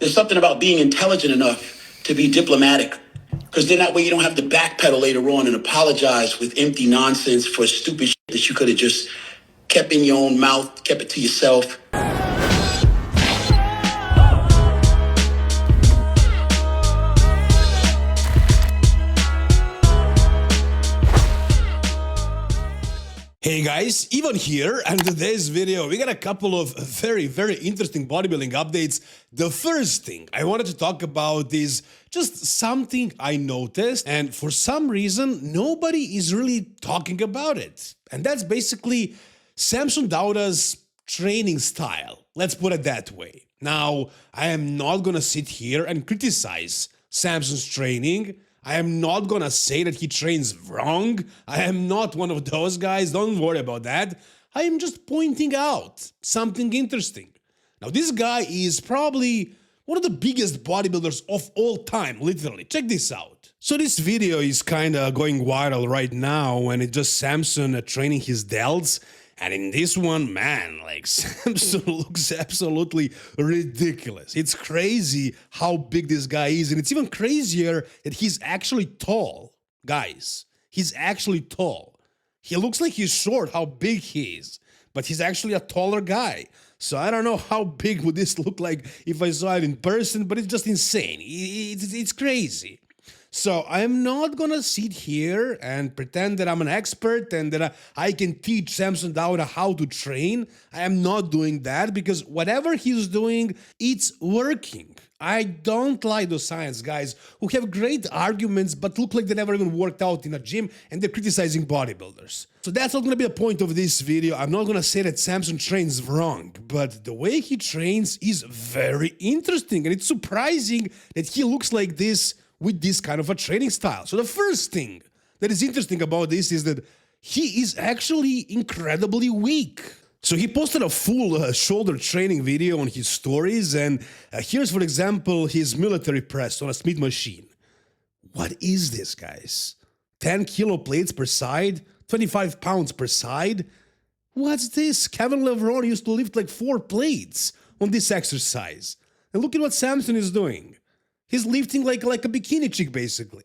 There's something about being intelligent enough to be diplomatic. Because then that way you don't have to backpedal later on and apologize with empty nonsense for stupid shit that you could have just kept in your own mouth, kept it to yourself. Hey guys, Ivan here, and in today's video we got a couple of very interesting bodybuilding updates. The first thing I wanted to talk about is just something I noticed, and for some reason nobody is really talking about it. And that's basically Samson Dauda's training style. Let's put it that way. Now, I am not gonna sit here and criticize Samson's training. I am not gonna say that he trains wrong. I am not one of those guys, don't worry about that. I am just pointing out something interesting. Now, this guy is probably one of the biggest bodybuilders of all time, literally. Check this out. So this video is kinda going viral right now, and it's just Samson training his delts. And in this one, man, like Samson looks absolutely ridiculous. It's crazy how big this guy is, and it's even crazier that he's actually tall. Guys, he's actually tall. He looks like he's short, how big he is, but he's actually a taller guy. So I don't know how big would this look like if I saw it in person, but it's just insane. It's crazy. So I'm not gonna sit here and pretend that I'm an expert and that I can teach Samson Dauda how to train. I am not doing that because whatever he's doing, it's working. I don't like those science guys who have great arguments but look like they never even worked out in a gym and they're criticizing bodybuilders. So that's not gonna be the point of this video. I'm not gonna say that Samson trains wrong, but the way he trains is very interesting, and it's surprising that he looks like this with this kind of a training style. So the first thing that is interesting about this is that he is actually incredibly weak. So he posted a full shoulder training video on his stories, and here's, for example, his military press on a Smith machine. What is this, guys? 10 kilo plates per side, 25 pounds per side? What's this? Kevin Levrone used to lift like 4 plates on this exercise. And look at what Samson is doing. He's lifting like a bikini chick, basically.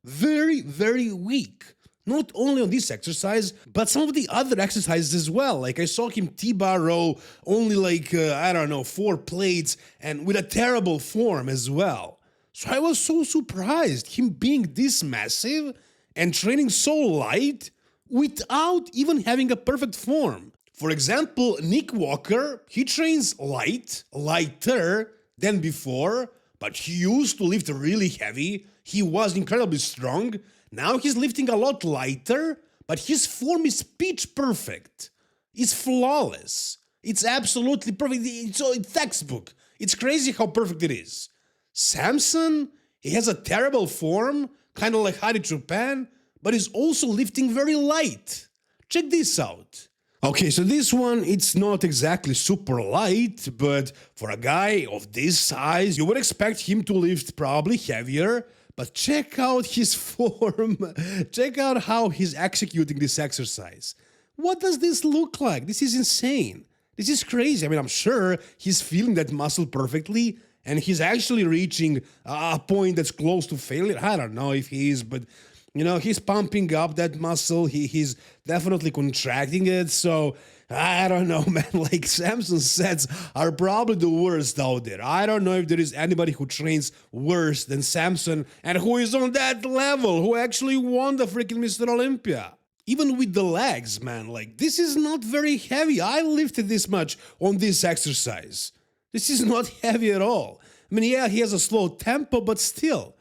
Very weak. Not only on this exercise, but some of the other exercises as well. Like I saw him T-bar row only like, I don't know, 4 plates and with a terrible form as well. So I was so surprised him being this massive and training so light without even having a perfect form. For example, Nick Walker, he trains lighter than before, but he used to lift really heavy. He was incredibly strong. Now he's lifting a lot lighter, but his form is pitch perfect. It's flawless. It's absolutely perfect. It's textbook. It's crazy how perfect it is. Samson, he has a terrible form, kind of like Hari Chopin, but he's also lifting very light. Check this out. Okay, so this one, it's not exactly super light, but for a guy of this size, you would expect him to lift probably heavier, but check out his form. Check out how he's executing this exercise. What does this look like? This is insane. This is crazy. I mean, I'm sure he's feeling that muscle perfectly, and he's actually reaching a point that's close to failure. I don't know if he is, but you know, he's pumping up that muscle. He's definitely contracting it. So I don't know, man. Like Samson's sets are probably the worst out there. I don't know if there is anybody who trains worse than Samson and who is on that level, who actually won the freaking Mr. Olympia. Even with the legs, man, like this is not very heavy. I lifted this much on this exercise. This is not heavy at all. I mean, yeah, he has a slow tempo, but still.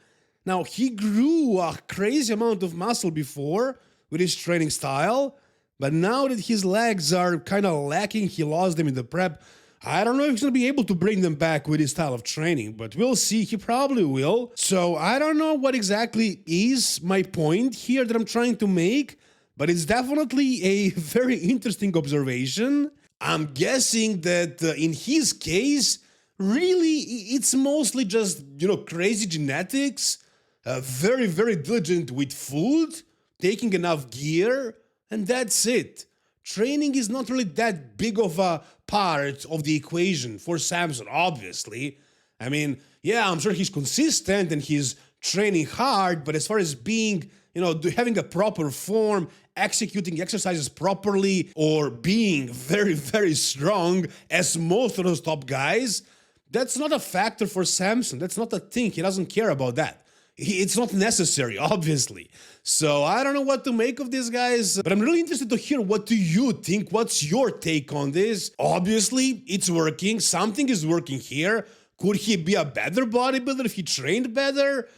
Now, he grew a crazy amount of muscle before with his training style, but now that his legs are kind of lacking, he lost them in the prep. I don't know if he's going to be able to bring them back with his style of training, but we'll see. He probably will. So I don't know what exactly is my point here that I'm trying to make, but it's definitely a very interesting observation. I'm guessing that in his case, really, it's mostly just, you know, crazy genetics. Very diligent with food, taking enough gear, and that's it. Training is not really that big of a part of the equation for Samson, obviously. I mean, yeah, I'm sure he's consistent and he's training hard, but as far as being, having a proper form, executing exercises properly, or being very, very strong, as most of those top guys, that's not a factor for Samson. That's not a thing. He doesn't care about that. It's not necessary, obviously. So I don't know what to make of these guys, but I'm really interested to hear, what do you think? What's your take on this? Obviously, it's working. Something is working here. Could he be a better bodybuilder if he trained better?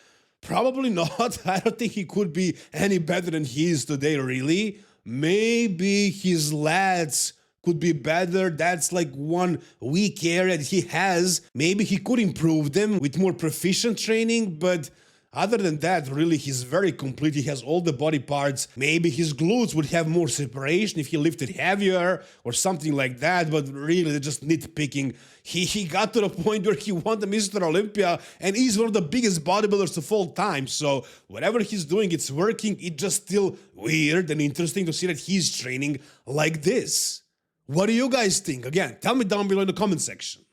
Probably not. I don't think he could be any better than he is today, really. Maybe his lats could be better. That's like one weak area that he has. Maybe he could improve them with more proficient training, but other than that, really, he's very complete. He has all the body parts. Maybe his glutes would have more separation if he lifted heavier or something like that, but really, they're just nitpicking. He got to the point where he won the Mr. Olympia, and he's one of the biggest bodybuilders of all time. So whatever he's doing, it's working. It's just still weird and interesting to see that he's training like this. What do you guys think? Again, tell me down below in the comment section.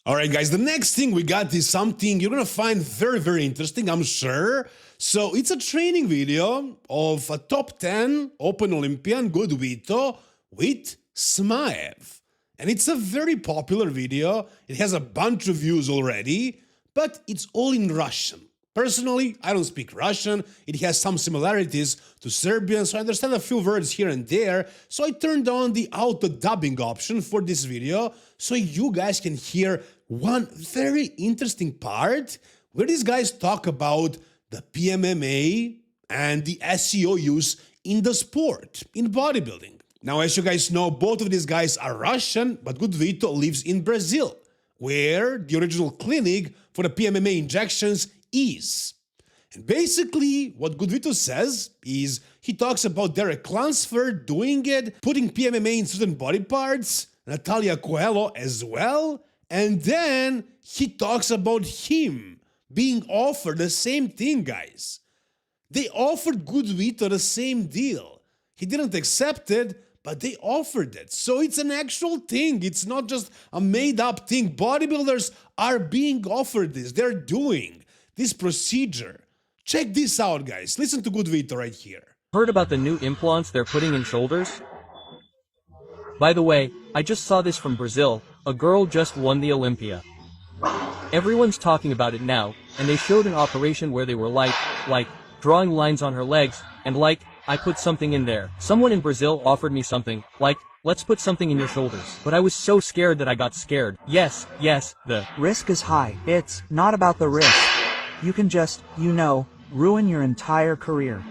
Alright guys, the next thing we got is something you're gonna find very, very interesting, I'm sure. So it's a training video of a top 10 Open Olympian, GoodVito, with Smaev. And it's a very popular video. It has a bunch of views already, but it's all in Russian. Personally, I don't speak Russian. It has some similarities to Serbian, so I understand a few words here and there. So I turned on the auto dubbing option for this video so you guys can hear one very interesting part where these guys talk about the PMMA and the SEO use in the sport, in bodybuilding. Now, as you guys know, both of these guys are Russian, but GoodVito lives in Brazil, where the original clinic for the PMMA injections is. And basically, what GoodVito says is he talks about Derek Lunsford doing it, putting PMMA in certain body parts, Natalia Coelho as well, and then he talks about him being offered the same thing, guys. They offered GoodVito the same deal. He didn't accept it, but they offered it. So it's an actual thing. It's not just a made-up thing. Bodybuilders are being offered this. They're doing this procedure. Check this out, guys. Listen to GoodVito right here. Heard about the new implants they're putting in shoulders? By the way, I just saw this from Brazil. A girl just won the Olympia. Everyone's talking about it now, and they showed an operation where they were like, drawing lines on her legs, and I put something in there. Someone in Brazil offered me something, let's put something in your shoulders. But I was so scared that I got scared. Yes, the risk is high. It's not about the risk. You can just, ruin your entire career.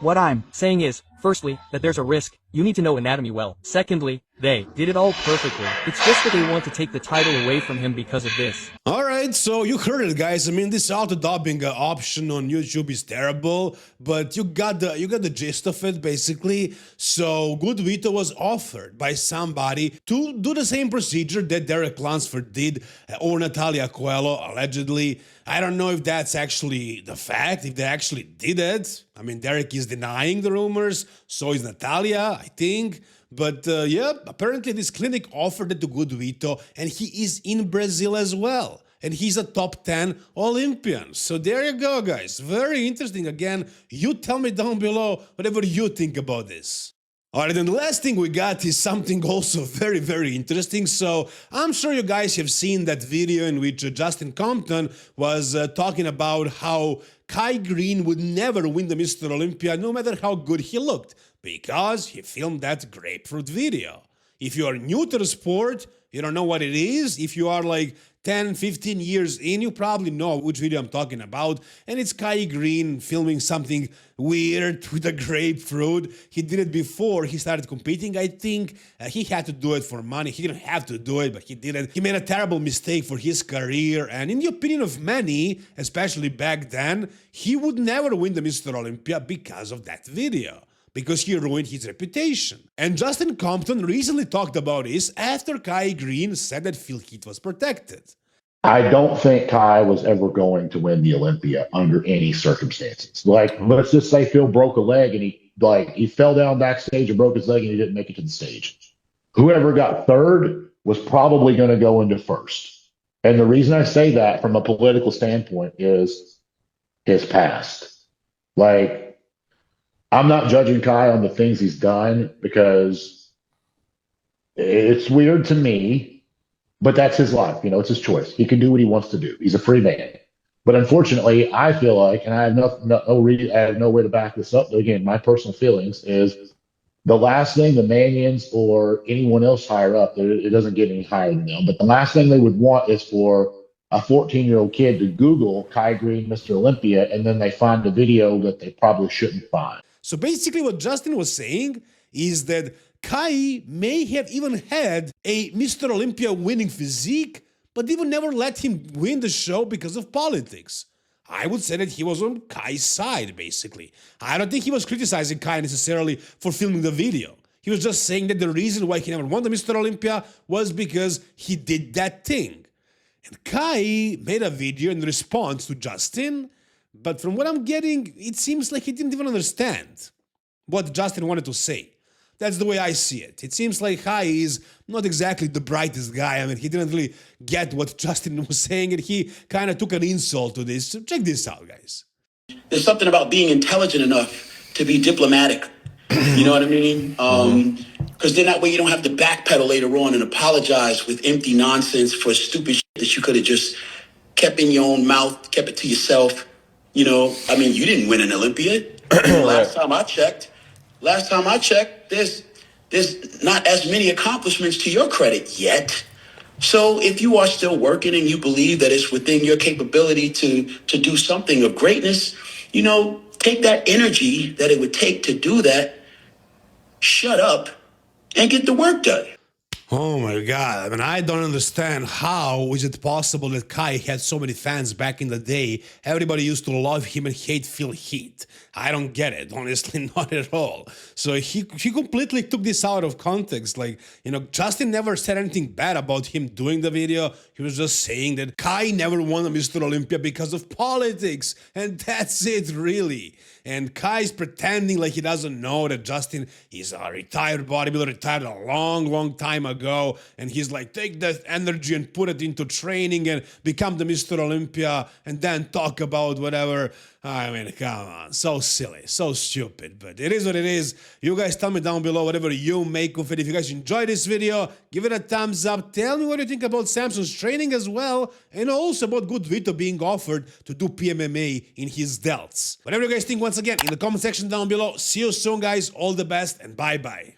What I'm saying is, firstly, that there's a risk. You need to know anatomy well. Secondly, they did it all perfectly. It's just that they want to take the title away from him because of this. Alright, so you heard it, guys. I mean, this auto-dubbing option on YouTube is terrible, but you got the gist of it, basically. So GoodVito was offered by somebody to do the same procedure that Derek Lunsford did, or Natalia Coelho, allegedly. I don't know if that's actually the fact, if they actually did it. I mean, Derek is denying the rumors, so is Natalia, I think. But yeah, apparently this clinic offered it to GoodVito, and he is in Brazil as well. And he's a top 10 Olympian. So there you go, guys. Very interesting. Again, you tell me down below whatever you think about this. Alright, and the last thing we got is something also very, very interesting. So I'm sure you guys have seen that video in which Justin Compton was talking about how Greene would never win the Mr. Olympia no matter how good he looked, because he filmed that grapefruit video. If you are new to the sport, you don't know what it is. If you are like 10, 15 years in, you probably know which video I'm talking about. And it's Greene filming something weird with a grapefruit. He did it before he started competing, I think. He had to do it for money. He didn't have to do it, but he did it. He made a terrible mistake for his career. And in the opinion of many, especially back then, he would never win the Mr. Olympia because of that video, because he ruined his reputation. And Justin Compton recently talked about this after Greene said that Phil Heath was protected. I don't think Kai was ever going to win the Olympia under any circumstances. Like, let's just say Phil broke a leg and he fell down backstage and broke his leg and he didn't make it to the stage. Whoever got third was probably going to go into first. And the reason I say that from a political standpoint is his past. Like, I'm not judging Kai on the things he's done because it's weird to me, but that's his life. You know, it's his choice. He can do what he wants to do. He's a free man. But unfortunately, I feel like, and I have I have no way to back this up. But again, my personal feelings is the last thing the Manions or anyone else higher up, it doesn't get any higher than them, but the last thing they would want is for a 14-year-old kid to Google Kai Greene, Mr. Olympia, and then they find a video that they probably shouldn't find. So basically what Justin was saying is that Kai may have even had a Mr. Olympia winning physique, but they would never let him win the show because of politics. I would say that he was on Kai's side, basically. I don't think he was criticizing Kai necessarily for filming the video. He was just saying that the reason why he never won the Mr. Olympia was because he did that thing. And Kai made a video in response to Justin, but from what I'm getting, it seems like he didn't even understand what Justin wanted to say. That's the way I see it. It seems like Kai is not exactly the brightest guy. I mean, he didn't really get what Justin was saying, and he kind of took an insult to this. So check this out, guys. There's something about being intelligent enough to be diplomatic. You know what I mean? Because then that way you don't have to backpedal later on and apologize with empty nonsense for stupid shit that you could have just kept in your own mouth, kept it to yourself. You know, I mean, you didn't win an Olympia. Last time I checked, there's not as many accomplishments to your credit yet. So if you are still working and you believe that it's within your capability to do something of greatness, you know, take that energy that it would take to do that, shut up, and get the work done. Oh my god, I mean, I don't understand how is it possible that Kai had so many fans back in the day. Everybody used to love him and hate Phil Heath. I don't get it, honestly, not at all. So he completely took this out of context. Like, you know, Justin never said anything bad about him doing the video. He was just saying that Kai never won a Mr. Olympia because of politics. And that's it, really. And Kai's pretending like he doesn't know that Justin is a retired bodybuilder, retired a long time ago. And he's like, take that energy and put it into training and become the Mr. Olympia and then talk about whatever. I mean, come on, so silly, so stupid, but it is what it is. You guys tell me down below whatever you make of it. If you guys enjoyed this video, give it a thumbs up. Tell me what you think about Samson's training as well, and also about GoodVito being offered to do PMMA in his delts. Whatever you guys think, once again, in the comment section down below. See you soon, guys. All the best, and bye-bye.